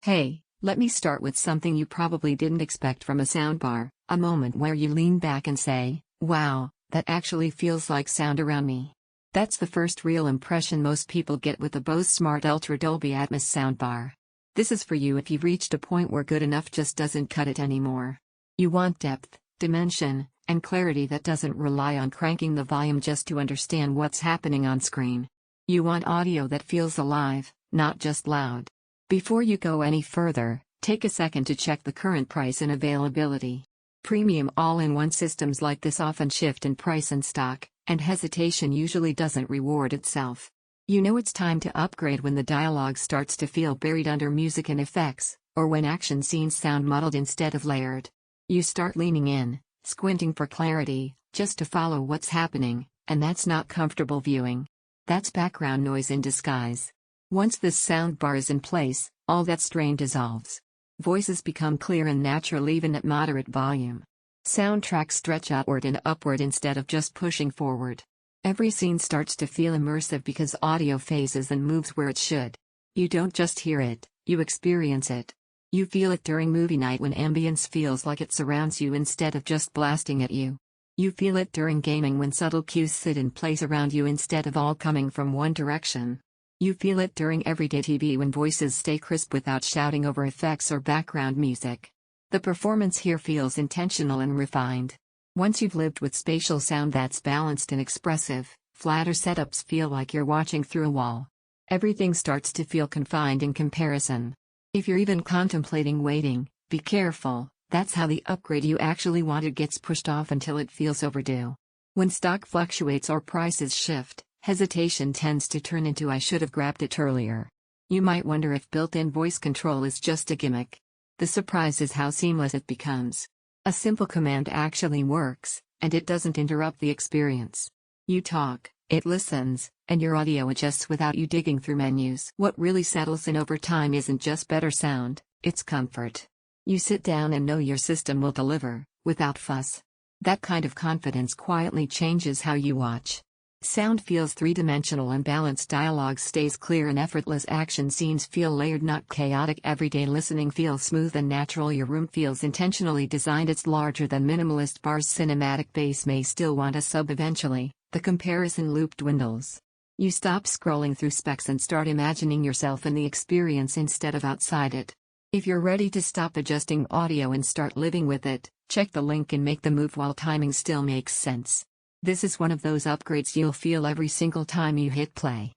Hey, let me start with something you probably didn't expect from a soundbar, a moment where you lean back and say, wow, that actually feels like sound around me. That's the first real impression most people get with the Bose Smart Ultra Dolby Atmos Soundbar. This is for you if you've reached a point where good enough just doesn't cut it anymore. You want depth, dimension, and clarity that doesn't rely on cranking the volume just to understand what's happening on screen. You want audio that feels alive, not just loud. Before you go any further, take a second to check the current price and availability. Premium all-in-one systems like this often shift in price and stock, and hesitation usually doesn't reward itself. You know it's time to upgrade when the dialogue starts to feel buried under music and effects, or when action scenes sound muddled instead of layered. You start leaning in, squinting for clarity, just to follow what's happening, and that's not comfortable viewing. That's background noise in disguise. Once this soundbar is in place, all that strain dissolves. Voices become clear and natural even at moderate volume. Sound tracks stretch outward and upward instead of just pushing forward. Every scene starts to feel immersive because audio phases and moves where it should. You don't just hear it, you experience it. You feel it during movie night when ambience feels like it surrounds you instead of just blasting at you. You feel it during gaming when subtle cues sit in place around you instead of all coming from one direction. You feel it during everyday TV when voices stay crisp without shouting over effects or background music. The performance here feels intentional and refined. Once you've lived with spatial sound that's balanced and expressive, flatter setups feel like you're watching through a wall. Everything starts to feel confined in comparison. If you're even contemplating waiting, be careful, that's how the upgrade you actually wanted gets pushed off until it feels overdue. When stock fluctuates or prices shift, hesitation tends to turn into "I should have grabbed it earlier." You might wonder if built-in voice control is just a gimmick. The surprise is how seamless it becomes. A simple command actually works, and it doesn't interrupt the experience. You talk, it listens, and your audio adjusts without you digging through menus. What really settles in over time isn't just better sound, it's comfort. You sit down and know your system will deliver, without fuss. That kind of confidence quietly changes how you watch. Sound feels three-dimensional and balanced dialogue stays clear and effortless action scenes feel layered not chaotic everyday listening feels smooth and natural your room feels intentionally designed it's larger than minimalist bars cinematic bass may still want a sub eventually, the comparison loop dwindles. You stop scrolling through specs and start imagining yourself in the experience instead of outside it. If you're ready to stop adjusting audio and start living with it, check the link and make the move while timing still makes sense. This is one of those upgrades you'll feel every single time you hit play.